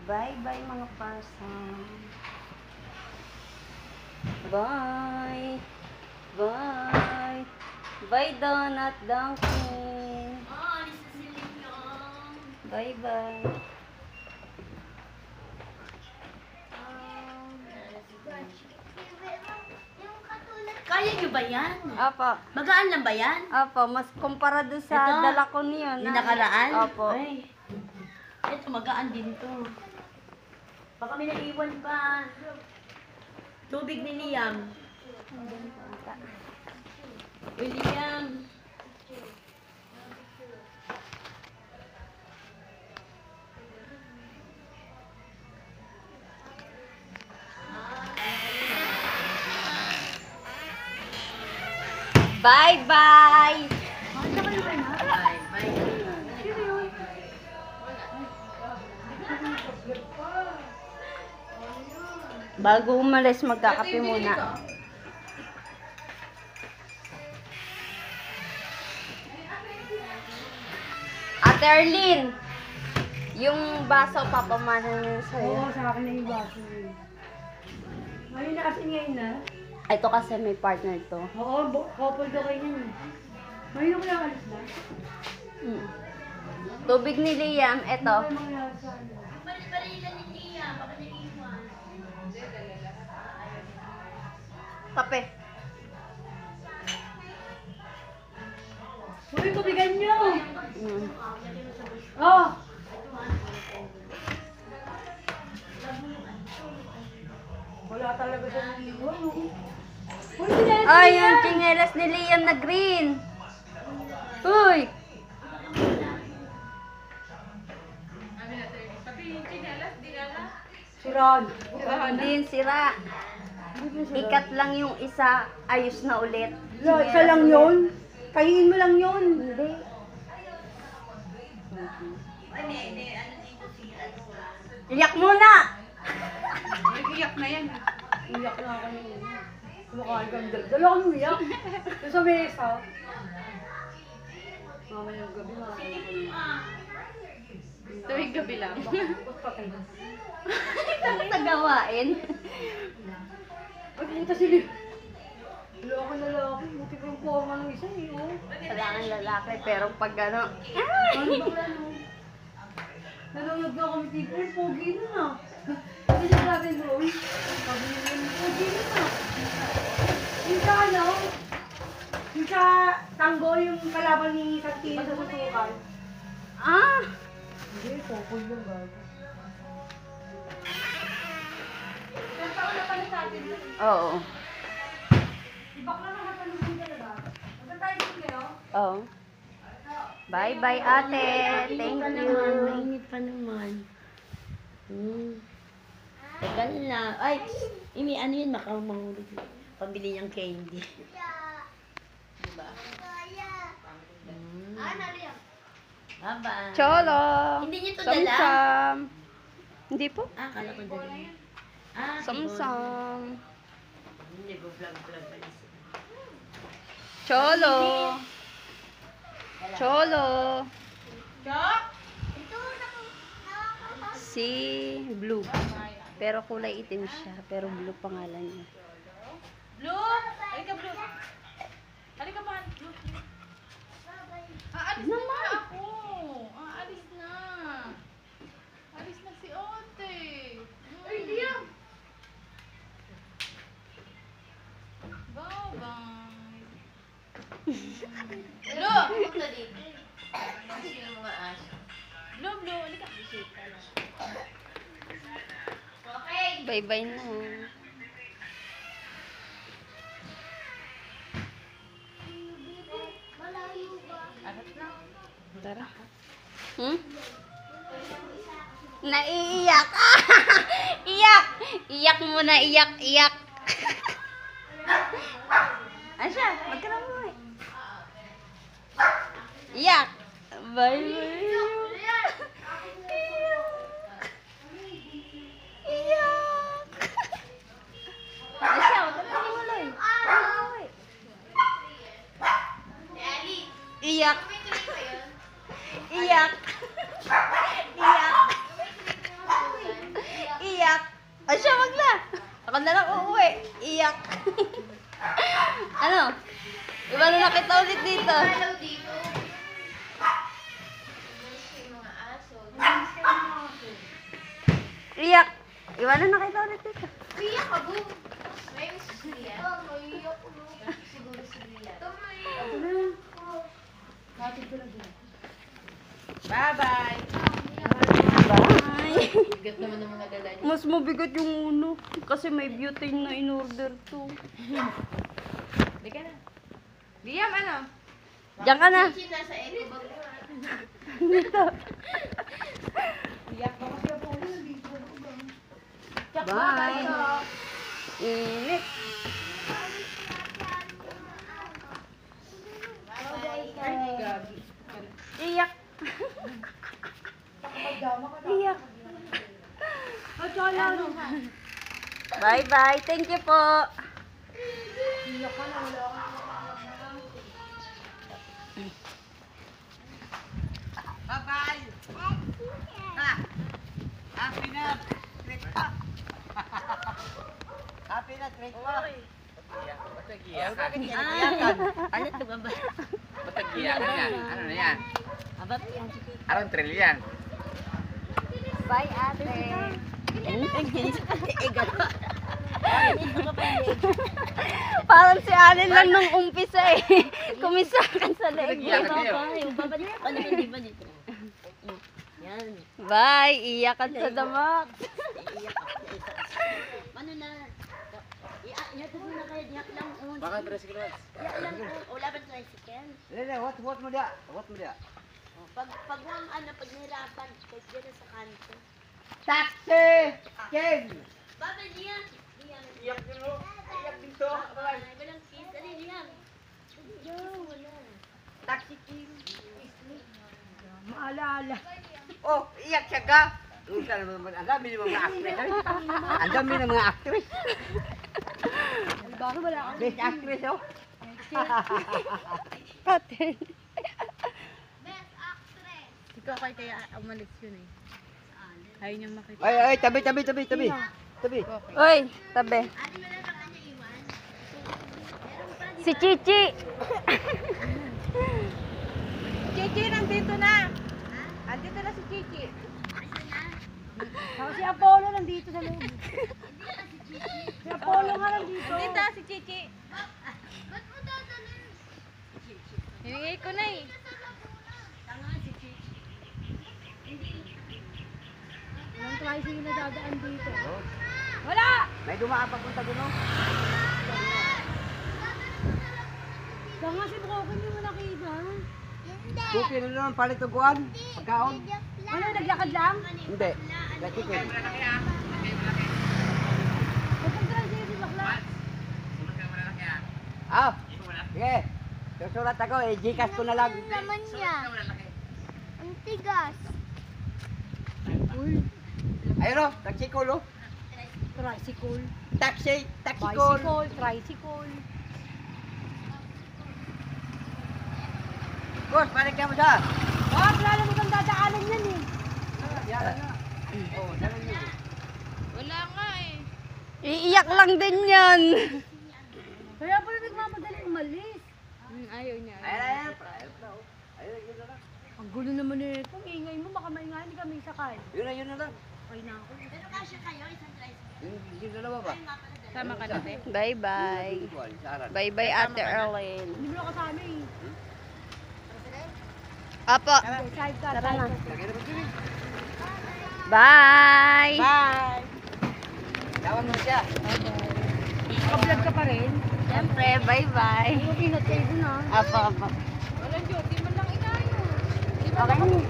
Bye-bye mga person. Bye. Bye. Bye, Donut Dunkin. Alis na si Leon. Bye-bye. Kaya nyo ba yan? Opo. Magaan lang ba yan? Opo, mas kumpara doon sa Ito? dala ko niyon. Yung nakaraan? Opo. Ay. Ito, magaan din to. Baka may naiwan pa. Tubig ni Liam. Uy, Liam. Bye-bye. Bye. Bago umalis, magkakape muna. Ate Arlene, yung baso papamana niyo sa'yo. Oo, sa akin na yung baso. Ngayon na kasi ngayon na. Ito kasi may partner to. Oo, couple daw kayo yun. Ngayon ako lang alis na. Tubig ni Liam, ito. Ano mangyayari sa ano? Barilan ni Liam. Baka naiwan. Kape. Uy, tubigan nyo! Mm. Oh! Wala talaga sa niliwan, no? Uy, sinetri Ay, yan! yung tsinelas ni Liam na green. Uy! Siran. Hindi yun sira. Ikat lang yung isa, ayos na ulit. Lo, isa lang yun? Kahiin mo lang yun. Hindi. Iyak muna! Iyak na ako yun. Kumakain kami dalawa. Dalawa kami umiyak. Doon sa mesa. Mamayang gabi, makakain kami. Tuwing gabi lang. Patay. Ang nagawain. Ay, puta sila. Lalaki na lalaki. Buti pa yung forma ng isa eh. Oh. Kailangan lalaki, pero pag ano, Ano ba ano? Nanonood na kami TV. Uy, pogi na na. Sabi niya sa akin, Roy. Sabi niya, pogi na na. Yung sa ano? Yung sa tanggol, yung kalaban ni Santino sa susukan. ah! Hindi, pogi lang bago. Oo. Ibak na naman sa lubin talaga. Maganda tayo din kayo? Oo. Bye-bye ate. Thank you. Mainit pa naman. Teka lang. Ay, Imi, ano yun? Mahulog. Pambili niyang candy. Diba? Bye-bye. Cholo. Hindi niyo to dala? Samsam. Hindi po. Ah, kala ko dala. Ah, Samsam. Hindi ko vlog-vlog pa niya sila. Cholo. Cholo. Si Blue. Pero kulay itim siya. Pero Blue pangalan niya. Blue! Halika, Blue! Halika pa, Blue! Aalis na nga ako! Aalis na! Alis na si Ote! Ay, Liam! Bye-bye! Blue! Blue, Blue! Halika! Bye-bye na. Alis na! Tara. Naiiyak. Iyak. Iyak muna. Iyak. Iyak. Asya, magkano mo eh. Iyak. Bye-bye. Iyak. Iyak. Asya, magkano mo lang. Iyak. Iyak. Iyak. Ay siya, wag na. Ako na lang uuwi. Iyak. Ano? Iba na nakita ulit dito. Hello dito. Yung mga aso. Iyak. Iba na nakita ulit dito. Kuya ka, boom. May si Lia. Oh, may ako. Siguro si Lia. Bye-bye. Bye. Bigat naman ng mga dala niya. Mas mabigat yung uno. Kasi may butane na in-order to. Hindi ka na. Liam, ano? Diyan ka na. Chichi nasa eco bag mo. Dito. Liam, baka siya po. Bye. Init. Gabi. Iyak. Iyak. At saka ano? Bye-bye. Thank you po. Bye-bye! Ha! Happy na trip pa! Happy na trip pa! Ba't nag-iyakan? Bakit ka nag-iyakan? Ano ito ba ba? Ba't nag-iyakan yan? Ano na yan? Anong trail yan? Bye, ate. Parang si Allen lang nung umpisa eh. Kumisakan sa leg. Nag-iyakan kayo? Ano hindi ba dito? Yan. Bye. Iyakan sa damak. Ano na? Iyak mo na kayo. Iyak lang. Baka tricycle wax. Iyak lang. Wala ba tricycle? Lele, what mo dia? What mo dia? Pag pag nahirapan, kahit dyan sa kanto. Taxi! King! Baba, Liam! Liam! Iyak dito! Iyak dito! Walang kiss. Ano, Liam? Wala. Taxi King! Maalaala. Oh, iyak siya ka! Ang dami ng mga actress. Ang dami ng mga actress. Bakit wala ka? Best actress, oh. Pattern. Ikaw kaya umalis yun eh. Ayaw niyang makita. Ay, tabi. Tabi. Uy, tabi. Si Chichi. Chichi, nandito na. Andito na si Chichi. Ako si Apollo nandito sa loob. Si Apollo nga nandito. Dito si Chichi. Hinigay ko na eh. Walang tricycle na dadaan dito. Wala! May dumaan papunta doon, oh. Saan nga si Broken hindi mo nakita? Cookie na naman, palit o kuhan. Pagkaon. Ano, naglakad lang? Hindi. Chicken. Kapag tricycle si Bakla. Ah, sige. Susulat ako, Gcash ko na lang. naman niya. Ang tigas. Ayun, oh, taxicol, oh. Tricycle. Taxicol. Bicycle. Tricycle. Boss, balik ka mo siya. Ah, wala mo kang dadaanan yan eh. Oh, dalan niyo. Wala nga eh. Iiyak lang din yan. Kaya pala nagmamadali umalis. Ayaw niya. Ayun. Ayun, yun na lang. Ang gulo naman eh. Kung ingay mo, baka maingay, hindi kami sakay. Yun na lang. Okay na ako. Pero kasya kayo, isang tricycle. Yung dalawa ba? Sama ka na eh. Bye-bye. Bye-bye, Ate Erlyn. Hindi mo na kasama eh. Apo. Side ka. Tara na. Lagyan mo din. Bye. Bye! Tawan mo siya. Naka-vlog ka pa rin. Siyempre, bye-bye. Ingat kayo dun ah. Apo. Walang duty man lang inayo. Okay.